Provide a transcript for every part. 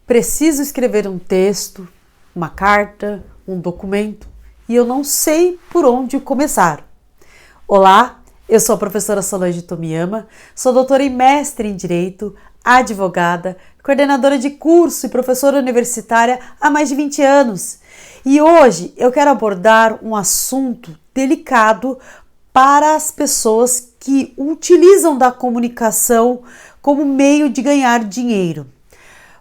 Preciso escrever um texto, uma carta, um documento e eu não sei por onde começar. Olá, eu sou a professora Solange Tomiyama, sou doutora e mestre em Direito, advogada, coordenadora de curso e professora universitária há mais de 20 anos. E hoje eu quero abordar um assunto delicado para as pessoas que utilizam da comunicação como meio de ganhar dinheiro.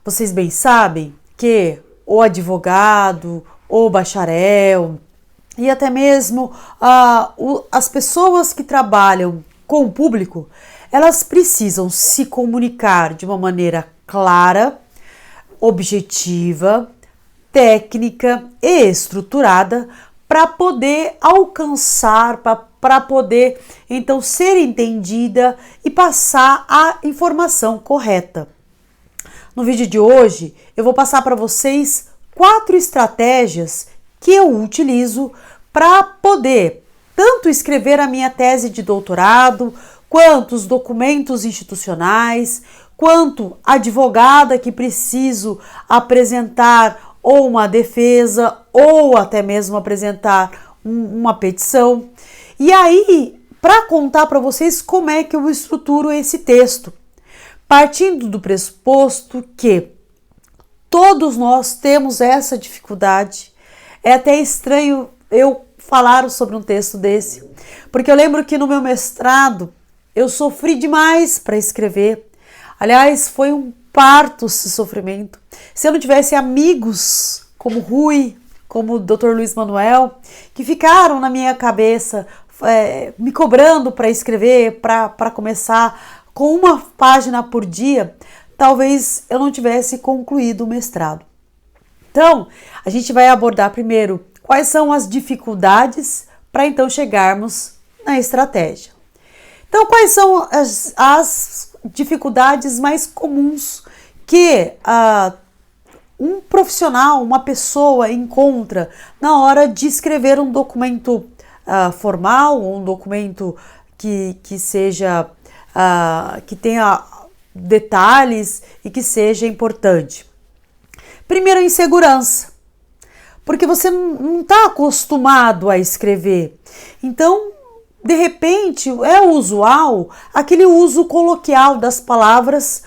Vocês bem sabem que o advogado, o bacharel e até mesmo as pessoas que trabalham com o público, elas precisam se comunicar de uma maneira clara, objetiva, técnica e estruturada para poder alcançar, para poder então ser entendida e passar a informação correta. No vídeo de hoje, eu vou passar para vocês 4 estratégias que eu utilizo para poder tanto escrever a minha tese de doutorado, quanto os documentos institucionais, quanto advogada que preciso apresentar ou uma defesa, ou até mesmo apresentar uma petição. E aí, para contar para vocês como é que eu estruturo esse texto. Partindo do pressuposto que todos nós temos essa dificuldade, é até estranho eu falar sobre um texto desse, porque eu lembro que no meu mestrado eu sofri demais para escrever. Aliás, foi um parto esse sofrimento. Se eu não tivesse amigos como Rui, como o Dr. Luiz Manuel, que ficaram na minha cabeça me cobrando para escrever, para começar com uma página por dia, talvez eu não tivesse concluído o mestrado. Então, a gente vai abordar primeiro quais são as dificuldades para então chegarmos na estratégia. Então, quais são as dificuldades mais comuns que um profissional, uma pessoa encontra na hora de escrever um documento formal, ou um documento que seja que tenha detalhes e que seja importante? Primeiro, insegurança, porque você não está acostumado a escrever. Então, de repente, é usual aquele uso coloquial das palavras,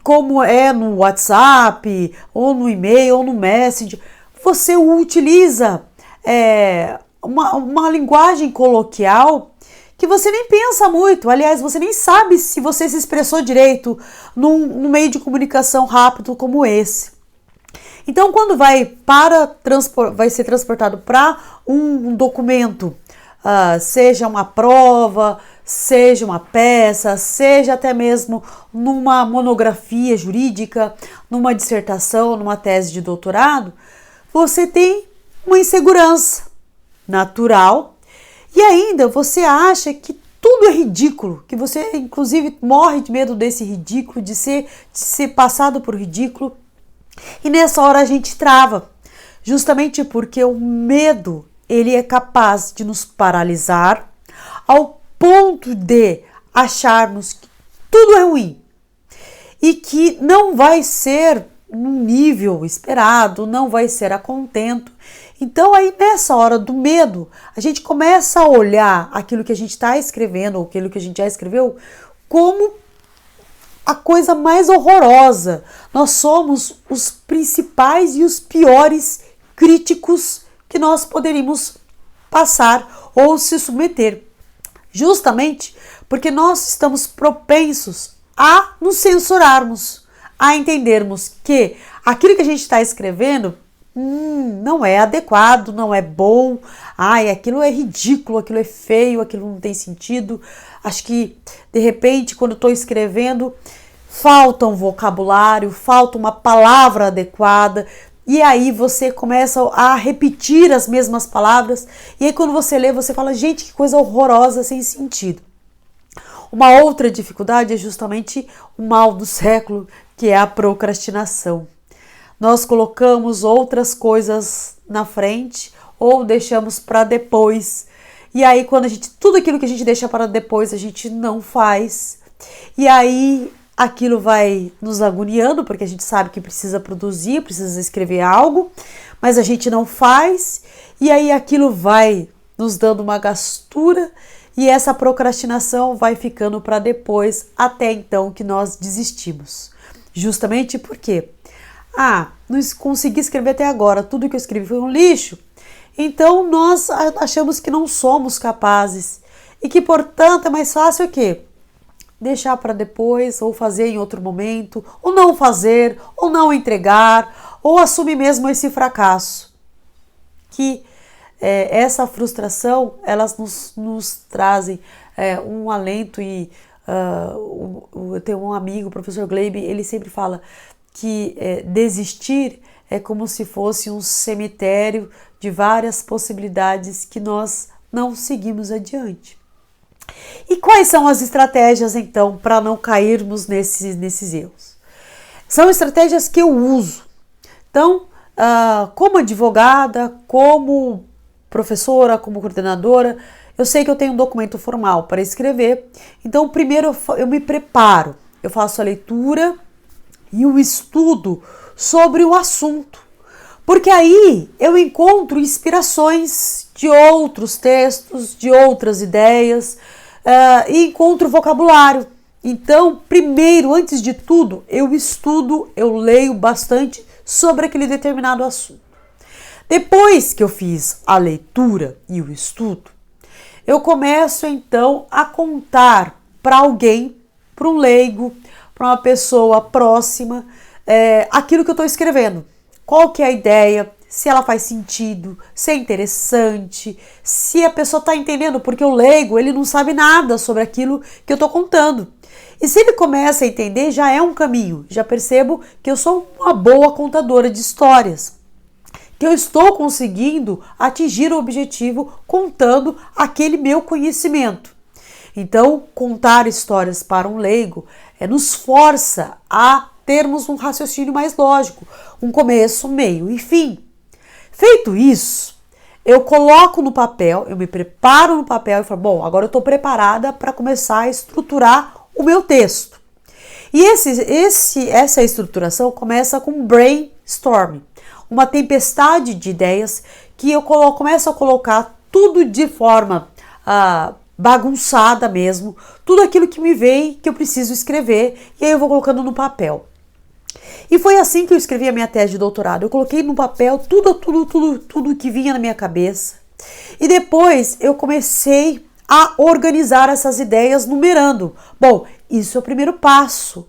como é no WhatsApp, ou no e-mail, ou no Messenger. Você utiliza uma linguagem coloquial que você nem pensa muito, aliás, você nem sabe se você se expressou direito num meio de comunicação rápido como esse. Então, quando vai ser transportado para um documento, seja uma prova, seja uma peça, seja até mesmo numa monografia jurídica, numa dissertação, numa tese de doutorado, você tem uma insegurança natural. E ainda você acha que tudo é ridículo, que você inclusive morre de medo desse ridículo, de ser passado por ridículo. E nessa hora a gente trava, justamente porque o medo, ele é capaz de nos paralisar ao ponto de acharmos que tudo é ruim e que não vai ser no nível esperado, não vai ser a contento. Então aí nessa hora do medo, a gente começa a olhar aquilo que a gente está escrevendo, ou aquilo que a gente já escreveu, como a coisa mais horrorosa. Nós somos os principais e os piores críticos que nós poderíamos passar ou se submeter. Justamente porque nós estamos propensos a nos censurarmos, a entendermos que aquilo que a gente está escrevendo não é adequado, não é bom, aquilo é ridículo, aquilo é feio, aquilo não tem sentido. Acho que, de repente, quando estou escrevendo, falta um vocabulário, falta uma palavra adequada, e aí você começa a repetir as mesmas palavras, e aí quando você lê, você fala, gente, que coisa horrorosa, sem sentido. Uma outra dificuldade é justamente o mal do século, que é a procrastinação. Nós colocamos outras coisas na frente ou deixamos para depois. E aí, tudo aquilo que a gente deixa para depois, a gente não faz. E aí, aquilo vai nos agoniando, porque a gente sabe que precisa produzir, precisa escrever algo, mas a gente não faz, e aí aquilo vai nos dando uma gastura, e essa procrastinação vai ficando para depois, até então que nós desistimos. Justamente porque, não consegui escrever até agora, tudo que eu escrevi foi um lixo, então nós achamos que não somos capazes, e que, portanto, é mais fácil o quê? Deixar para depois, ou fazer em outro momento, ou não fazer, ou não entregar, ou assumir mesmo esse fracasso. Que essa frustração, elas nos trazem um alento e eu tenho um amigo, o professor Gleibe, ele sempre fala que desistir é como se fosse um cemitério de várias possibilidades que nós não seguimos adiante. E quais são as estratégias, então, para não cairmos nesses erros? São estratégias que eu uso. Então, como advogada, como professora, como coordenadora, eu sei que eu tenho um documento formal para escrever. Então, primeiro eu me preparo, eu faço a leitura e o estudo sobre o assunto. Porque aí eu encontro inspirações de outros textos, de outras ideias, e encontro vocabulário. Então, primeiro, antes de tudo, eu estudo, eu leio bastante sobre aquele determinado assunto. Depois que eu fiz a leitura e o estudo, eu começo então a contar para alguém, para um leigo, para uma pessoa próxima, aquilo que eu estou escrevendo. Qual que é a ideia, se ela faz sentido, se é interessante, se a pessoa está entendendo, porque o leigo, ele não sabe nada sobre aquilo que eu estou contando. E se ele começa a entender, já é um caminho, já percebo que eu sou uma boa contadora de histórias, que eu estou conseguindo atingir o objetivo contando aquele meu conhecimento. Então, contar histórias para um leigo nos força a termos um raciocínio mais lógico, um começo, meio e fim. Feito isso, eu coloco no papel, eu me preparo no papel e falo, bom, agora eu estou preparada para começar a estruturar o meu texto. E essa estruturação começa com brainstorming, uma tempestade de ideias que eu começo a colocar tudo de forma bagunçada mesmo, tudo aquilo que me vem, que eu preciso escrever, e aí eu vou colocando no papel. E foi assim que eu escrevi a minha tese de doutorado. Eu coloquei no papel tudo que vinha na minha cabeça. E depois eu comecei a organizar essas ideias numerando. Bom, isso é o primeiro passo.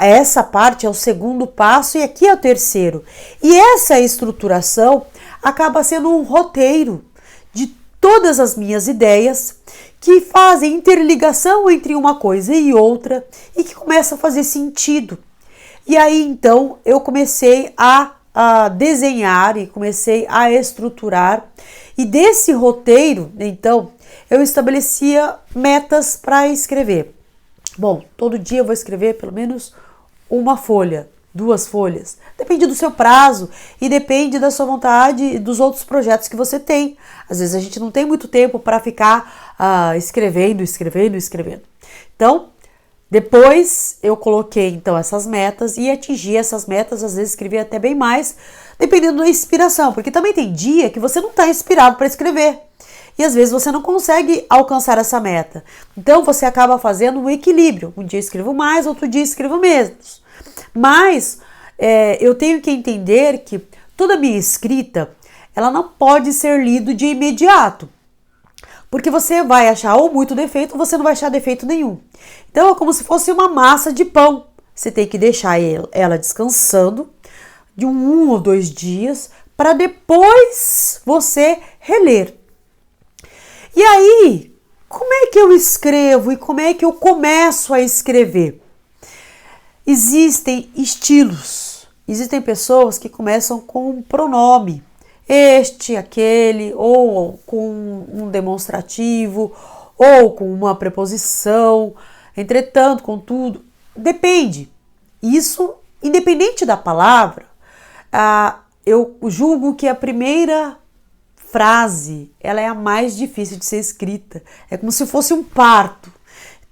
Essa parte é o segundo passo e aqui é o terceiro. E essa estruturação acaba sendo um roteiro de todas as minhas ideias que fazem interligação entre uma coisa e outra e que começa a fazer sentido. E aí, então, eu comecei a desenhar e comecei a estruturar. E desse roteiro, então, eu estabelecia metas para escrever. Bom, todo dia eu vou escrever pelo menos uma folha, 2 folhas. Depende do seu prazo e depende da sua vontade e dos outros projetos que você tem. Às vezes a gente não tem muito tempo para ficar escrevendo. Então, depois eu coloquei então essas metas e atingi essas metas, às vezes escrevi até bem mais, dependendo da inspiração, porque também tem dia que você não está inspirado para escrever e às vezes você não consegue alcançar essa meta. Então você acaba fazendo um equilíbrio, um dia escrevo mais, outro dia escrevo menos. Mas eu tenho que entender que toda minha escrita, ela não pode ser lida de imediato. Porque você vai achar ou muito defeito ou você não vai achar defeito nenhum. Então é como se fosse uma massa de pão. Você tem que deixar ela descansando de 1 ou 2 dias para depois você reler. E aí, como é que eu escrevo e como é que eu começo a escrever? Existem estilos. Existem pessoas que começam com um pronome. Este, aquele, ou com um demonstrativo, ou com uma preposição, entretanto, contudo, depende. Isso, independente da palavra, eu julgo que a primeira frase, ela é a mais difícil de ser escrita. É como se fosse um parto.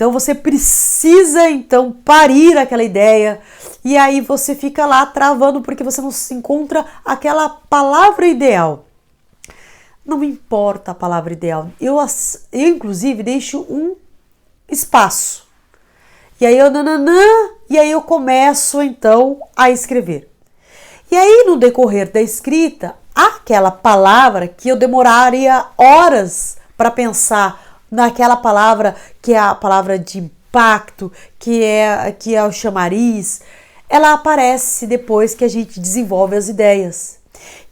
Então você precisa então parir aquela ideia e aí você fica lá travando porque você não se encontra aquela palavra ideal. Não me importa a palavra ideal. Eu inclusive deixo um espaço. E aí e aí eu começo então a escrever. E aí no decorrer da escrita, aquela palavra que eu demoraria horas para pensar naquela palavra que é a palavra de impacto, que é o chamariz, ela aparece depois que a gente desenvolve as ideias.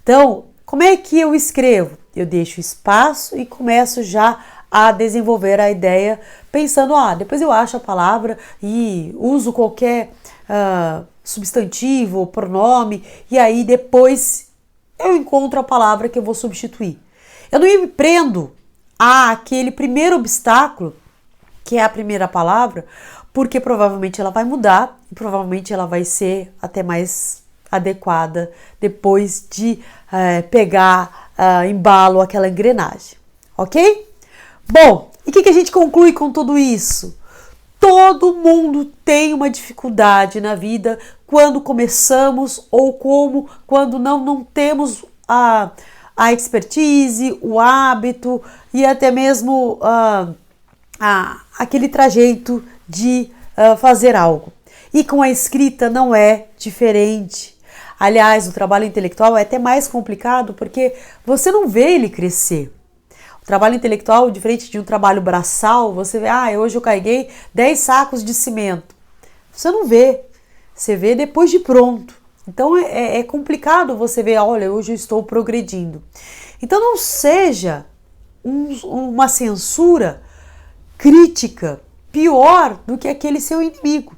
Então, como é que eu escrevo? Eu deixo espaço e começo já a desenvolver a ideia pensando, depois eu acho a palavra e uso qualquer substantivo, pronome, e aí depois eu encontro a palavra que eu vou substituir. Eu não me prendo àquele primeiro obstáculo, que é a primeira palavra, porque provavelmente ela vai mudar e provavelmente ela vai ser até mais adequada depois de pegar embalo aquela engrenagem, ok? Bom, e o que a gente conclui com tudo isso? Todo mundo tem uma dificuldade na vida quando começamos ou quando não temos a expertise, o hábito e até mesmo aquele trajeto de fazer algo. E com a escrita não é diferente. Aliás, o trabalho intelectual é até mais complicado porque você não vê ele crescer. O trabalho intelectual, diferente de um trabalho braçal, você vê, hoje eu carreguei 10 sacos de cimento. Você não vê, você vê depois de pronto. Então é complicado você ver, olha, hoje eu estou progredindo. Então não seja uma censura crítica pior do que aquele seu inimigo.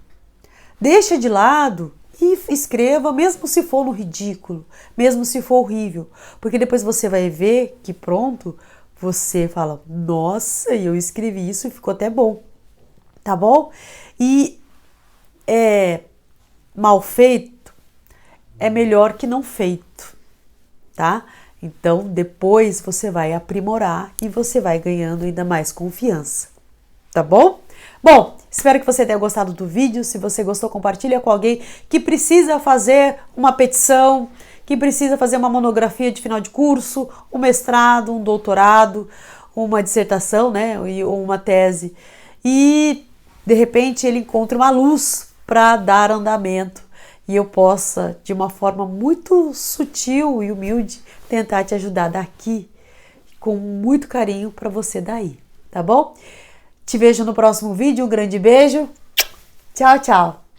Deixa de lado e escreva, mesmo se for no ridículo, mesmo se for horrível, porque depois você vai ver que pronto, você fala, nossa, eu escrevi isso e ficou até bom, tá bom? E mal feito é melhor que não feito, tá? Então depois você vai aprimorar e você vai ganhando ainda mais confiança, tá bom? Bom, espero que você tenha gostado do vídeo. Se você gostou, compartilha com alguém que precisa fazer uma petição, que precisa fazer uma monografia de final de curso, um mestrado, um doutorado, uma dissertação, né, ou uma tese. E, de repente, ele encontra uma luz para dar andamento e eu possa, de uma forma muito sutil e humilde, tentar te ajudar daqui, com muito carinho para você daí, tá bom? Te vejo no próximo vídeo, um grande beijo, tchau, tchau!